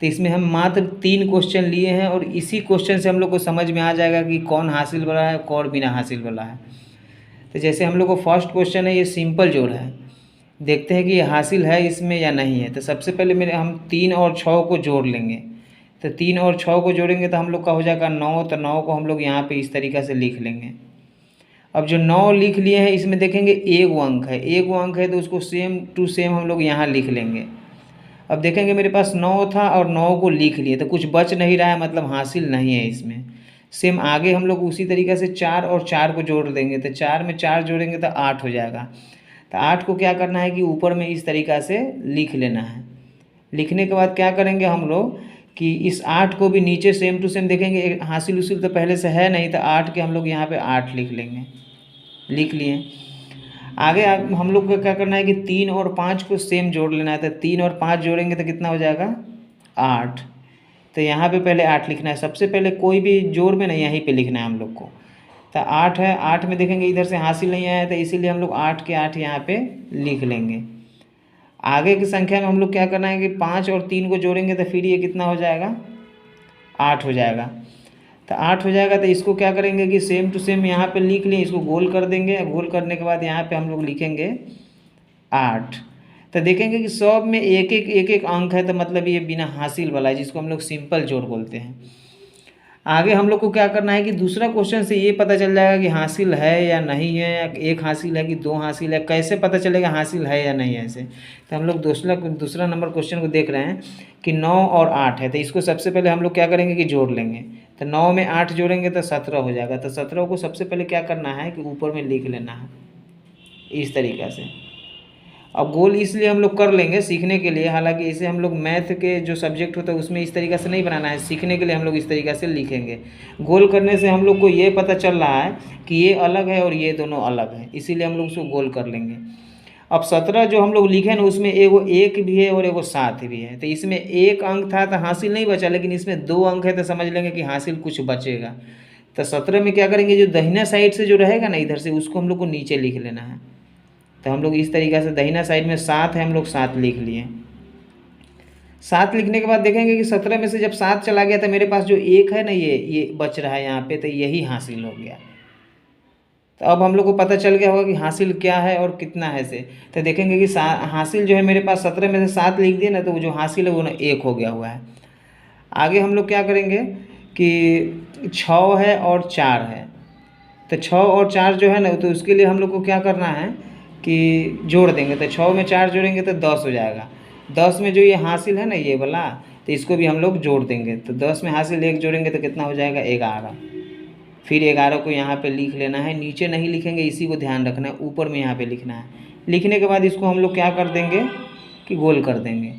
तो इसमें हम मात्र 3 क्वेश्चन लिए हैं और इसी क्वेश्चन से हम लोग को समझ में आ जाएगा कि कौन हासिल वाला है कौन बिना हासिल वाला है। तो जैसे हम लोग को फर्स्ट क्वेश्चन है, ये सिंपल जोड़ है, देखते हैं कि ये हासिल है इसमें या नहीं है। तो सबसे पहले मेरे हम 3 और 6 को जोड़ लेंगे। तो 3 और 6 को जोड़ेंगे तो हम लोग का हो जाएगा 9। तो 9 को हम लोग यहाँ पे इस तरीक़ा से लिख लेंगे। अब जो 9 लिख लिए हैं इसमें देखेंगे एक वो अंक है, एक वो अंक है तो उसको सेम टू सेम हम लोग यहाँ लिख लेंगे। अब देखेंगे मेरे पास 9 था और 9 को लिख लिए तो कुछ बच नहीं रहा है, मतलब हासिल नहीं है इसमें। सेम आगे हम लोग उसी तरीक़े से 4 और 4 को जोड़ देंगे। तो 4 में 4 जोड़ेंगे तो 8 हो जाएगा। तो 8 को क्या करना है कि ऊपर में इस तरीक़ा से लिख लेना है। लिखने के बाद क्या करेंगे हम लोग कि इस 8 को भी नीचे सेम टू सेम देखेंगे, हासिल उसिल तो पहले से है नहीं, तो 8 के हम लोग यहाँ पे 8 लिख लेंगे। लिख लिए। आगे हम लोग को क्या करना है कि 3 और 5 को सेम जोड़ लेना है। तो 3 और 5 जोड़ेंगे तो कितना हो जाएगा 8। तो यहाँ पे पहले 8 लिखना है, सबसे पहले कोई भी जोड़ में नहीं यहीं पे लिखना है हम लोग को। तो 8 है, 8 में देखेंगे इधर से हासिल नहीं आया तो इसीलिए हम लोग 8 के 8 यहाँ पे लिख लेंगे। आगे की संख्या में हम लोग क्या करना है कि 5 और 3 को जोड़ेंगे तो फिर ये कितना हो जाएगा 8 हो जाएगा। तो 8 हो जाएगा तो इसको क्या करेंगे कि सेम टू सेम यहाँ पे लिख लें, इसको गोल कर देंगे। गोल करने के बाद यहाँ पे हम लोग लिखेंगे 8। तो देखेंगे कि सब में एक एक अंक है, तो मतलब ये बिना हासिल वाला है, जिसको हम लोग सिंपल जोड़ बोलते हैं। आगे हम लोग को क्या करना है कि दूसरा क्वेश्चन से ये पता चल जाएगा कि हासिल है या नहीं है, या एक हासिल है कि 2 हासिल है, कैसे पता चलेगा हासिल है या नहीं है ऐसे। तो हम लोग दूसरा नंबर क्वेश्चन को देख रहे हैं कि 9 और 8 है। तो इसको सबसे पहले हम लोग क्या करेंगे कि जोड़ लेंगे। तो 9 में 8 जोड़ेंगे तो 17 हो जाएगा। तो 17 को सबसे पहले क्या करना है कि ऊपर में लिख लेना है इस तरीक़ा से। अब गोल इसलिए हम लोग कर लेंगे सीखने के लिए, हालांकि इसे हम लोग मैथ के जो सब्जेक्ट होता है उसमें इस तरीक़ा से नहीं बनाना है, सीखने के लिए हम लोग इस तरीक़ा से लिखेंगे। गोल करने से हम लोग को ये पता चल रहा है कि ये अलग है और ये दोनों अलग है, इसीलिए हम लोग उसको गोल कर लेंगे। अब 17 जो हम लोग लिखे ना उसमें एगो 1 भी है और एगो 7 भी है। तो इसमें 1 अंक था तो हासिल नहीं बचा, लेकिन इसमें 2 अंक है तो समझ लेंगे कि हासिल कुछ बचेगा। तो 17 में क्या करेंगे, जो दाहिना साइड से जो रहेगा ना इधर से, उसको हम लोग को नीचे लिख लेना है। तो हम लोग इस तरीक़े से दाहिना साइड में 7 है, हम लोग 7 लिख लिए। 7 लिखने के बाद देखेंगे कि 17 में से जब 7 चला गया तो मेरे पास जो 1 है ना ये बच रहा है यहाँ पे, तो यही हासिल हो गया। तो अब हम लोग को पता चल गया होगा कि हासिल क्या है और कितना है से। तो देखेंगे कि हासिल जो है मेरे पास 17 में से 7 लिख दिए ना, तो वो जो हासिल है वो ना 1 हो गया हुआ है। आगे हम लोग क्या करेंगे कि 6 है और 4 है। तो 6 और 4 जो है ना, तो उसके लिए हम लोग को क्या करना है कि जोड़ देंगे। तो 6 में 4 जोड़ेंगे तो 10 हो जाएगा। 10 में जो ये हासिल है ना ये वाला, तो इसको भी हम लोग जोड़ देंगे। तो 10 में हासिल 1 जोड़ेंगे तो कितना हो जाएगा 11। फिर 11 को यहाँ पे लिख लेना है, नीचे नहीं लिखेंगे, इसी को ध्यान रखना है, ऊपर में यहाँ पे लिखना है। लिखने के बाद इसको हम लोग क्या कर देंगे कि गोल कर देंगे।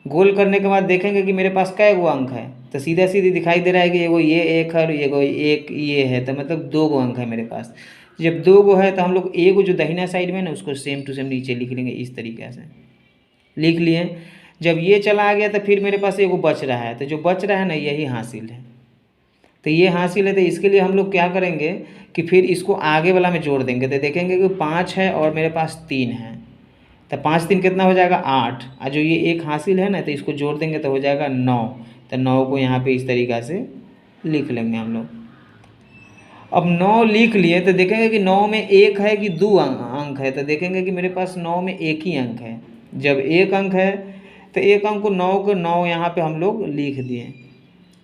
गोल करने के बाद देखेंगे कि मेरे पास कै गो अंक है। तो सीधा सीधी दिखाई दे रहा है कि एगो ये 1 है और एगो 1 ये है, तो मतलब 2 गो अंक है मेरे पास। जब 2 गो है तो हम लोग एगो जो दाहिना साइड में ना उसको सेम टू सेम नीचे लिख लेंगे इस तरीके से। लिख लिए। जब ये चला आ गया तो फिर मेरे पास एगो बच रहा है, तो जो बच रहा है ना यही हासिल है। तो ये हासिल है, तो इसके लिए हम लोग क्या करेंगे कि फिर इसको आगे वाला में जोड़ देंगे। तो देखेंगे कि 5 है और मेरे पास 3 है। तो 5 3 कितना हो जाएगा 8। और जो ये 1 हासिल है ना, तो इसको जोड़ देंगे तो हो जाएगा 9। तो 9 को यहाँ पे इस तरीक़ा से लिख लेंगे हम लोग। अब 9 लिख लिए तो देखेंगे कि 9 में 1 है कि 2 अंक है। तो देखेंगे कि मेरे पास 9 में 1 ही अंक है। जब 1 अंक है तो 1 अंक को 9 यहाँ पे हम लोग लिख दिए।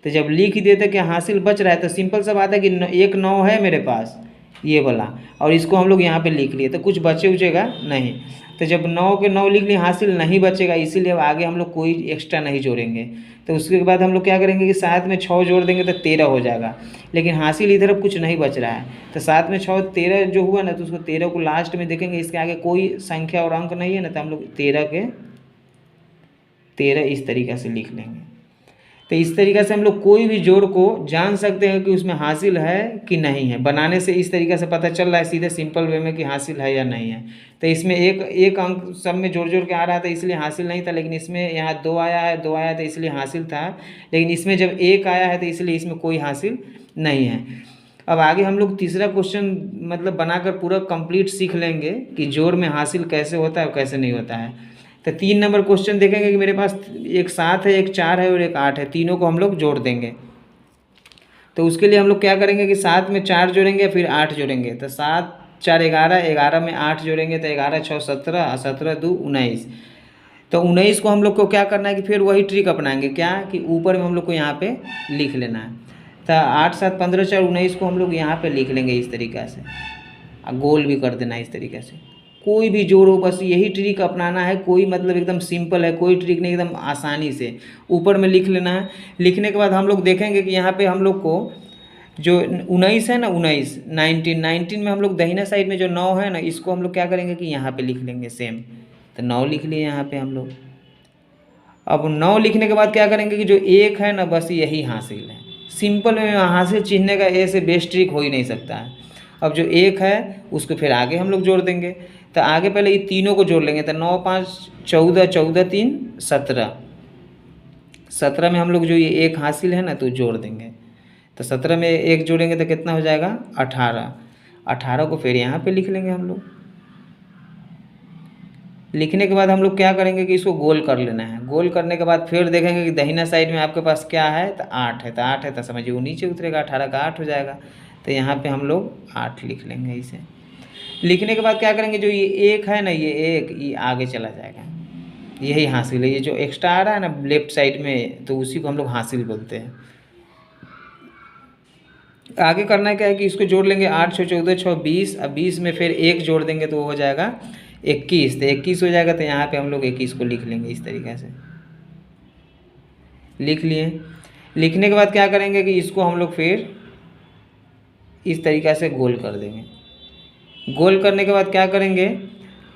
तो जब लिख दिए तो क्या हासिल बच रहा है, तो सिंपल सा बात है कि 1 9 है मेरे पास ये वाला, और इसको हम लोग यहाँ पे लिख लिए, तो कुछ बचे उचेगा नहीं। तो जब 9 के 9 लिख लिए हासिल नहीं बचेगा, इसीलिए अब आगे हम लोग कोई एक्स्ट्रा नहीं जोड़ेंगे। तो उसके बाद हम लोग क्या करेंगे कि 7 में 6 जोड़ देंगे तो 13 हो जाएगा। लेकिन हासिल इधर अब कुछ नहीं बच रहा है, तो 7 में 6 13 जो हुआ ना, तो उसको 13 को लास्ट में देखेंगे, इसके आगे कोई संख्या और अंक नहीं है ना, तो हम लोग 13 के 13 इस तरीक़े से लिख लेंगे। तो इस तरीक़े से हम लोग कोई भी जोड़ को जान सकते हैं कि उसमें हासिल है कि नहीं है। बनाने से इस तरीक़े से पता चल रहा है सीधे सिंपल वे में कि हासिल है या नहीं है। तो इसमें एक अंक सब में जोड़ जोड़ के आ रहा था इसलिए हासिल नहीं था, लेकिन इसमें यहाँ 2 आया है, 2 आया तो इसलिए हासिल था। लेकिन इसमें जब 1 आया है तो इसलिए इसमें कोई हासिल नहीं है। अब आगे हम लोग तीसरा क्वेश्चन मतलब बनाकर पूरा कंप्लीट सीख लेंगे कि जोड़ में हासिल कैसे होता है और कैसे नहीं होता है। तो 3 नंबर क्वेश्चन देखेंगे कि मेरे पास एक 7 है, एक 4 है और एक 8 है, तीनों को हम लोग जोड़ देंगे। तो उसके लिए हम लोग क्या करेंगे कि 7 में 4 जोड़ेंगे फिर 8 जोड़ेंगे। तो 7 4 11, 11 में 8 जोड़ेंगे तो 11 6 17, 17 2 19। तो 19 को हम लोग को क्या करना है कि फिर वही ट्रिक अपनाएंगे, क्या कि ऊपर में हम लोग को यहाँ पे लिख लेना है। तो 8 7 15 4 19 को हम लोग यहाँ पे लिख लेंगे इस तरीक़ा से, गोल भी कर देना इस तरीके से। कोई भी जोड़ो, बस यही ट्रिक अपनाना है, कोई मतलब एकदम सिंपल है, कोई ट्रिक नहीं, एकदम आसानी से ऊपर में लिख लेना है। लिखने के बाद हम लोग देखेंगे कि यहाँ पे हम लोग को जो 19 है ना, 19 में हम लोग दाहिना साइड में जो 9 है ना, इसको हम लोग क्या करेंगे कि यहाँ पे लिख लेंगे सेम। तो 9 लिख लिए यहाँ पे हम लोग। अब 9 लिखने के बाद क्या करेंगे कि जो 1 है ना, बस यही हासिल है। सिंपल में हासिल चिन्हने का ऐसे बेस्ट ट्रिक हो ही नहीं सकता है। अब जो 1 है उसको फिर आगे हम लोग जोड़ देंगे। तो आगे पहले ये तीनों को जोड़ लेंगे। तो 9 5 14, 14 3 17, 17 में हम लोग जो ये 1 हासिल है ना तो जोड़ देंगे। तो 17 में 1 जोड़ेंगे तो कितना हो जाएगा 18। 18 को फिर यहाँ पे लिख लेंगे हम लोग। लिखने के बाद हम लोग क्या करेंगे कि इसको गोल कर लेना है। गोल करने के बाद फिर देखेंगे कि दाहिना साइड में आपके पास क्या है, तो 8 है। तो 8 है तो समझिए वो नीचे उतरेगा, 18 का 8 हो जाएगा। तो यहाँ पे हम लोग 8 लिख लेंगे इसे। लिखने के बाद क्या करेंगे, जो ये 1 है ना, ये 1 ये आगे चला जाएगा, यही हासिल है। ये जो एक्स्ट्रा आ रहा है ना लेफ्ट साइड में, तो उसी को हम लोग हासिल बोलते हैं। आगे करना क्या है कि इसको जोड़ लेंगे, 8 6 14 6 20। अब 20 में फिर 1 जोड़ देंगे तो वो हो जाएगा 21। तो 21 हो जाएगा। तो यहाँ पे हम लोग 21 को लिख लेंगे इस तरीके से। लिख लिए। लिखने के बाद क्या करेंगे कि इसको हम लोग फिर इस तरीक़ा से गोल कर देंगे। गोल करने के बाद क्या करेंगे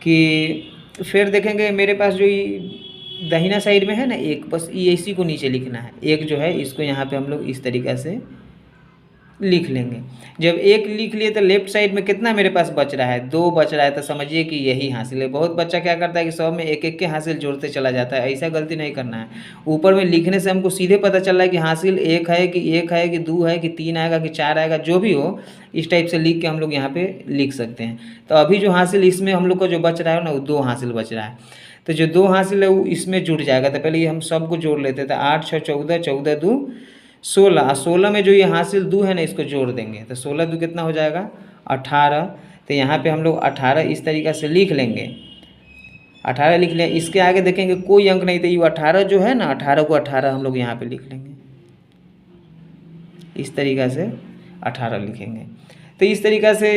कि फिर देखेंगे मेरे पास जो ये दाहिना साइड में है ना 1, बस ये इसी को नीचे लिखना है। 1 जो है इसको यहाँ पे हम लोग इस तरीक़ा से लिख लेंगे। जब 1 लिख लिए तो लेफ्ट साइड में कितना मेरे पास बच रहा है, 2 बच रहा है। तो समझिए कि यही हासिल है। बहुत बच्चा क्या करता है कि सब में एक एक के हासिल जोड़ते चला जाता है, ऐसा गलती नहीं करना है। ऊपर में लिखने से हमको सीधे पता चल रहा है कि हासिल 1 है कि 1 है कि 2 है कि 3 आएगा कि 4 आएगा, जो भी हो इस टाइप से लिख के हम लोग यहाँ पे लिख सकते हैं। तो अभी जो हासिल इसमें हम लोग को जो बच रहा है ना, वो 2 हासिल बच रहा है। तो जो 2 हासिल है वो इसमें जुड़ जाएगा। तो पहले ये हम सबको जोड़ लेते थे। 8 6 14, 14 2 16। 16 में जो ये हासिल 2 है ना, इसको जोड़ देंगे। तो 16 2 कितना हो जाएगा 18। तो यहाँ पे हम लोग 18 इस तरीक़ा से लिख लेंगे। 18 लिख लें। इसके आगे देखेंगे कोई अंक नहीं, तो ये 18 जो है ना, 18 को 18 हम लोग यहाँ पे लिख लेंगे इस तरीक़ा से। 18 लिखेंगे। तो इस तरीक़ा से